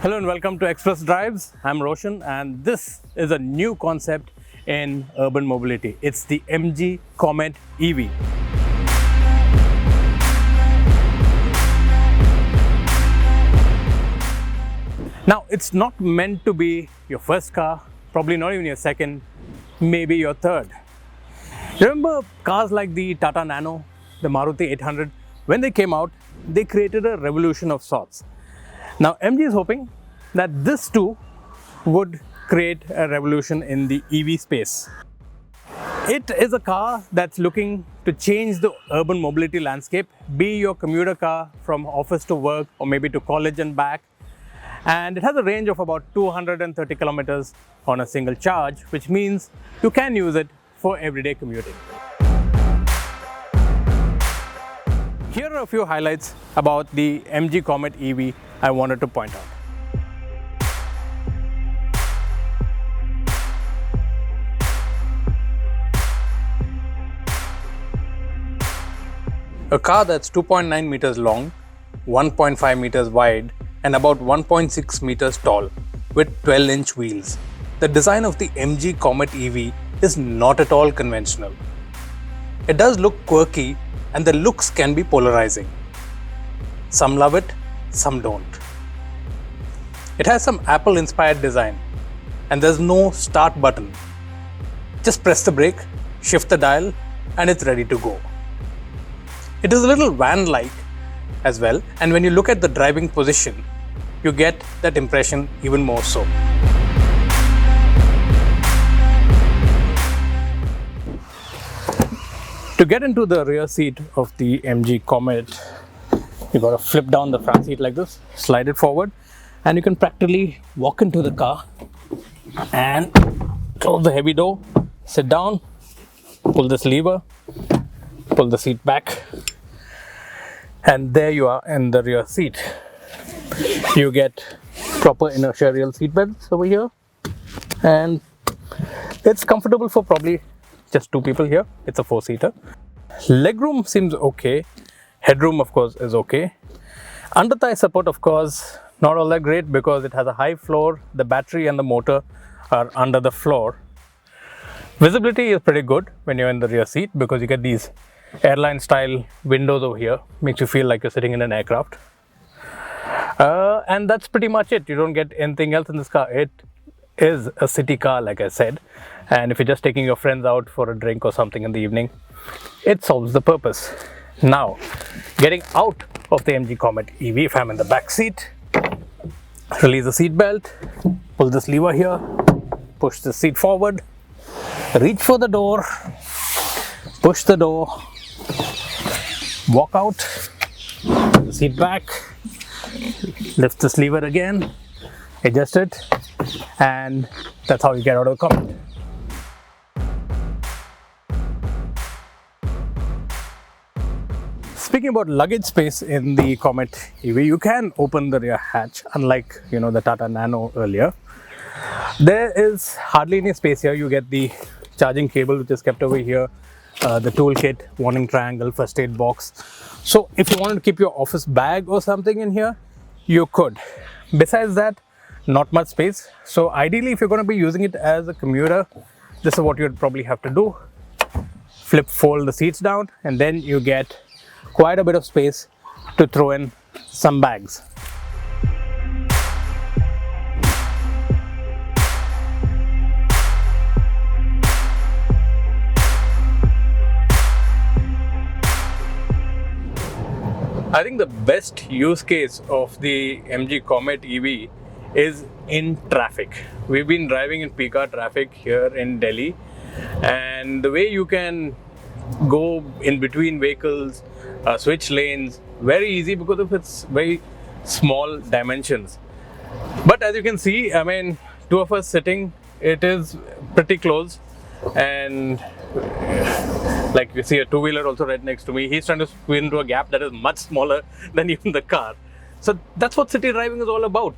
Hello and welcome to Express Drives. I'm Roshan and this is a new concept in urban mobility. It's the MG Comet EV. Now, it's not meant to be your first car, probably not even your second, maybe your third. Remember cars like the Tata Nano, the Maruti 800? When they came out, they created a revolution of sorts. Now, MG is hoping that this too would create a revolution in the EV space. It is a car that's looking to change the urban mobility landscape, be your commuter car from office to work or maybe to college and back. And it has a range of about 230 kilometers on a single charge, which means you can use it for everyday commuting. Here are a few highlights about the MG Comet EV I wanted to point out. A car that's 2.9 meters long, 1.5 meters wide, and about 1.6 meters tall with 12-inch wheels. The design of the MG Comet EV is not at all conventional. It does look quirky and the looks can be polarizing. Some love it, some don't. It has some Apple-inspired design and there's no start button. Just press the brake, shift the dial, and it's ready to go. It is a little van-like as well, and when you look at the driving position, you get that impression even more so. To get into the rear seat of the MG Comet, you got to flip down the front seat like this, slide it forward, and you can practically walk into the car and close the heavy door, sit down, pull this lever, pull the seat back, and there you are in the rear seat. You get proper inertia real seat belts over here, and it's comfortable for probably just two people here. It's a four-seater. Legroom seems okay. Headroom, of course, is okay. Under thigh support, of course, not all that great because it has a high floor. The battery and the motor are under the floor. Visibility is pretty good when you're in the rear seat because you get these airline style windows over here. Makes you feel like you're sitting in an aircraft. And that's pretty much it. You don't get anything else in this car. It is a city car, like I said. And if you're just taking your friends out for a drink or something in the evening, it solves the purpose. Now, getting out of the MG Comet EV, if I'm in the back seat, release the seat belt, pull this lever here, push the seat forward, reach for the door, push the door, walk out, the seat back, lift this lever again, adjust it, and that's how you get out of the Comet. Speaking about luggage space in the Comet EV, you can open the rear hatch, unlike the Tata Nano earlier. There is hardly any space here. You get the charging cable which is kept over here, the toolkit, warning triangle, first aid box. So if you wanted to keep your office bag or something in here, you could. Besides that, not much space. So ideally, if you're going to be using it as a commuter, this is what you'd probably have to do. Fold the seats down, and then you get quite a bit of space to throw in some bags. I think the best use case of the MG Comet EV is in traffic. We've been driving in peak hour traffic here in Delhi, and the way you can go in between vehicles, switch lanes, very easy because of its very small dimensions. But as you can see, I mean, two of us sitting, it is pretty close, and like you see a two-wheeler also right next to me. He's trying to squeeze into a gap that is much smaller than even the car. So that's what city driving is all about.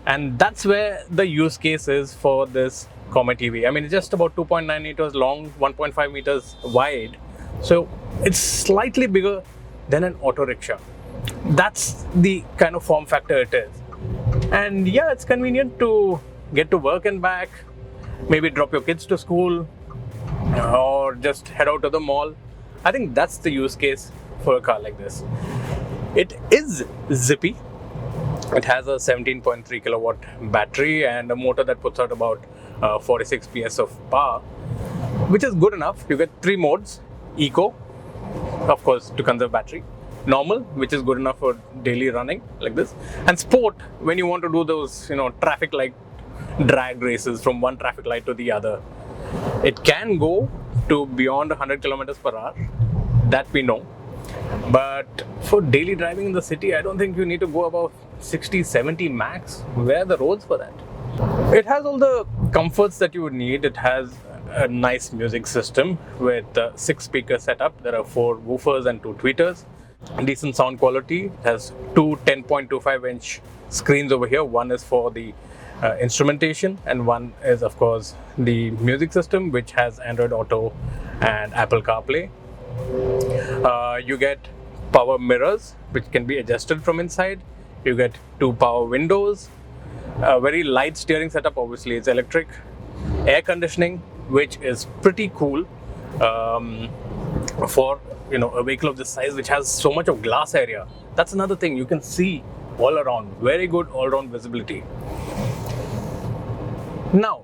And that's where the use case is for this Comet EV. I mean, it's just about 2.9 meters long, 1.5 meters wide. So it's slightly bigger than an auto rickshaw. That's the kind of form factor it is. And yeah, it's convenient to get to work and back, maybe drop your kids to school, or just head out to the mall. I think that's the use case for a car like this. It is zippy. It has a 17.3 kilowatt battery and a motor that puts out about 46 PS of power, which is good enough. You get 3 modes: eco, of course, to conserve battery; normal, which is good enough for daily running like this; and sport, when you want to do those, traffic light drag races from one traffic light to the other. It can go to beyond 100 kilometers per hour, that we know. But for daily driving in the city, I don't think you need to go above 60, 70 max. Where are the roads for that? It has all the comforts that you would need. It has a nice music system with 6 speaker setup. There are 4 woofers and 2 tweeters. Decent sound quality. It has 2 10.25 inch screens over here. One is for the instrumentation, and one is, of course, the music system, which has Android Auto and Apple CarPlay. You get power mirrors, which can be adjusted from inside. You get 2 power windows, a very light steering setup. Obviously, it's electric. Air conditioning, which is pretty cool for a vehicle of this size, which has so much of glass area. That's another thing. You can see all around. Very good all-round visibility. Now,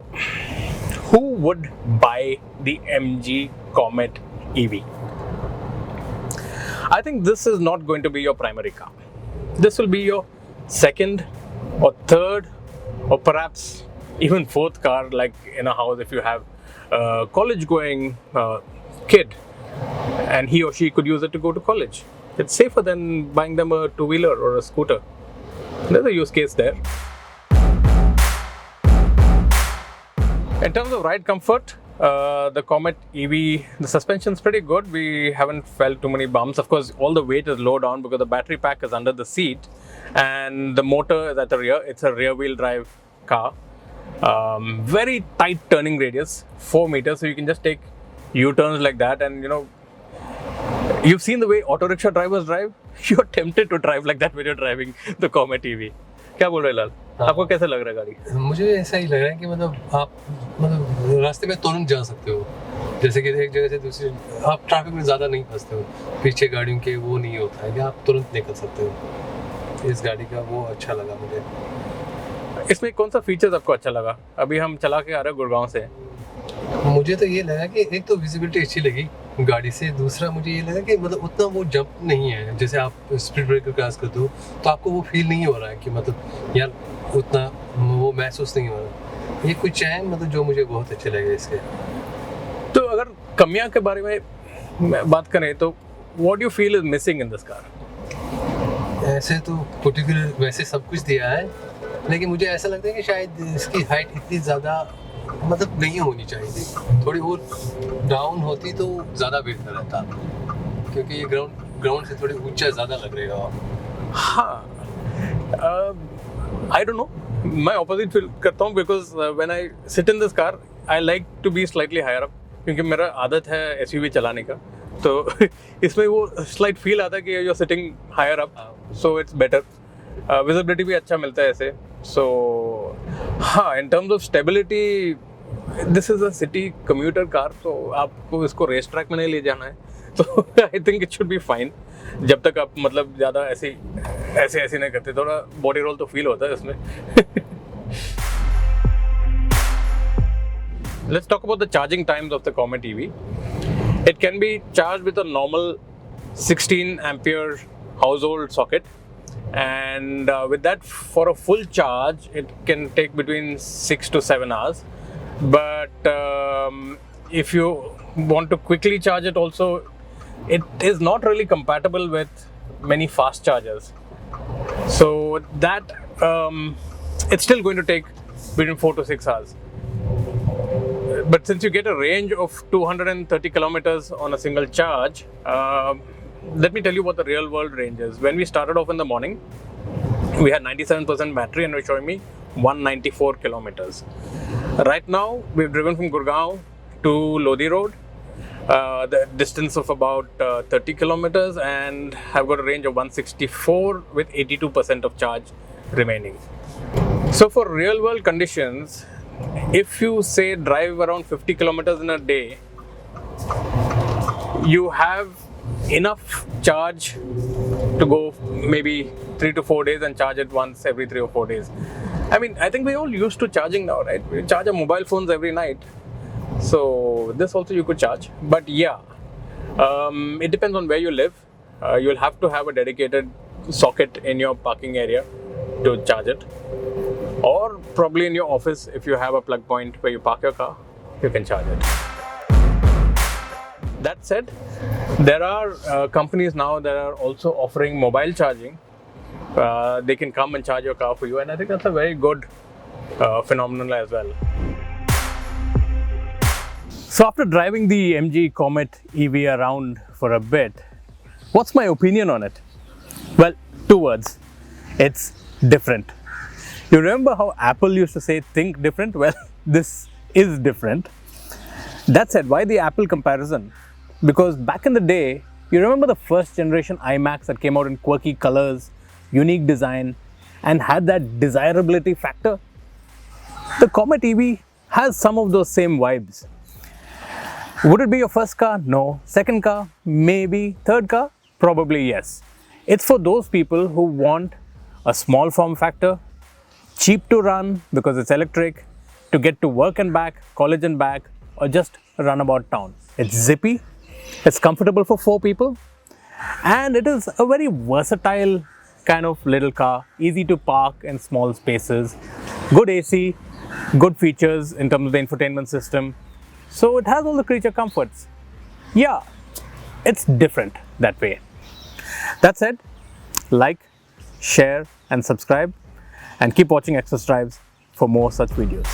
who would buy the MG Comet EV? I think this is not going to be your primary car. This will be your second or third or perhaps even fourth car, like in a house if you have a college-going kid and he or she could use it to go to college. It's safer than buying them a two-wheeler or a scooter. There's a use case there. In terms of ride comfort, the Comet EV, the suspension is pretty good. We haven't felt too many bumps. Of course, all the weight is low down because the battery pack is under the seat and the motor is at the rear. It's a rear-wheel drive car. Very tight turning radius, 4 meters, so you can just take U-turns like that. And you've seen the way auto rickshaw drivers drive. You're tempted to drive like that when you're driving the Comet EV. क्या बोल रहे लाल? आपको कैसा लग रहा है गाड़ी? मुझे ऐसा ही लग रहा है कि आप रास्ते में तुरंत जा सकते हो, जैसे कि एक जगह से दूसरी, आप ट्रैफिक में ज़्यादा नहीं फंसते हो, पीछे गाड़ियों के वो नहीं होता है कि आप तुरंत निकल सकते हो। इस गाड़ी का वो अच्छा लगा मुझे। इसमें कौन सा फीचर्स आपको अच्छा लगा? अभी हम चला के आ रहे हैं गुड़गांव से। मुझे तो ये लगा कि एक तो विजिबिलिटी अच्छी लगी गाड़ी से, दूसरा मुझे ये लगा कि उतना वो जंप नहीं है। जैसे आप स्पीड ब्रेकर क्रॉस करते हो तो आपको वो फील नहीं हो रहा है कि यार उतना वो महसूस नहीं हो रहा। ये कुछ है जो मुझे बहुत अच्छे लगे इसके। तो अगर कमियां के बारे में बात करें तो what you feel is missing in this car? ऐसे तो पर्टिकुलर वैसे सब कुछ दिया है, लेकिन मुझे ऐसा लगता है कि शायद इसकी हाइट इतनी ज़्यादा नहीं होनी चाहिए थी। थोड़ी और डाउन होती तो ज़्यादा बेहतर रहता, क्योंकि ये ग्राउंड से थोड़ी ऊंचा ज़्यादा लग रही है। हाँ, आई डोंट नो, मैं ऑपोजिट फील करता हूँ because when I sit in this car I like to be slightly higher up, क्योंकि मेरा आदत है एसयूवी चलाने का। तो इसमें वो स्लाइट फील आता है कि you are sitting higher up, so it's better. Visibility भी अच्छा मिलता है ऐसे। सो हाँ, in terms of stability, this is a city commuter car, तो आपको इसको रेस ट्रैक में नहीं ले जाना है, तो I think it should be fine. जब तक आप ज़्यादा ऐसे नहीं करते, थोड़ा बॉडी रोल तो फील होता है इसमें। Let's talk about the charging times of the Comet EV. It can be charged with a normal 16 ampere household socket, and with that, for a full charge, it can take between 6 to 7 hours. But if you want to quickly charge it also, it is not really compatible with many fast chargers. So that it's still going to take between 4 to 6 hours. But since you get a range of 230 kilometers on a single charge, let me tell you what the real world range is. When we started off in the morning, we had 97% battery and it was showing me 194 kilometers. Right now, we've driven from Gurgaon to Lodi Road, the distance of about 30 kilometers, and have got a range of 164 with 82% of charge remaining. So for real world conditions, if you say drive around 50 kilometers in a day, you have enough charge to go maybe 3 to 4 days and charge it once every 3 or 4 days. I mean, I think we're all used to charging now, right? We charge our mobile phones every night. So this also you could charge. But yeah, it depends on where you live. You'll have to have a dedicated socket in your parking area to charge it. Or probably in your office, if you have a plug point where you park your car, you can charge it. That said, there are companies now that are also offering mobile charging. They can come and charge your car for you, and I think that's a very good phenomenon as well. So after driving the MG Comet EV around for a bit, what's my opinion on it? Well, 2 words. It's different. You remember how Apple used to say think different? Well, this is different. That said, why the Apple comparison? Because back in the day, you remember the first generation iMacs that came out in quirky colors, unique design, and had that desirability factor? The Comet EV has some of those same vibes. Would it be your first car? No. Second car? Maybe. Third car? Probably yes. It's for those people who want a small form factor, cheap to run because it's electric, to get to work and back, college and back, or just run about town. It's zippy, it's comfortable for 4 people, and it is a very versatile kind of little car, easy to park in small spaces, good AC, good features in terms of the infotainment system. So it has all the creature comforts. Yeah, it's different that way. That said, like, share and subscribe, and keep watching Express Drives for more such videos.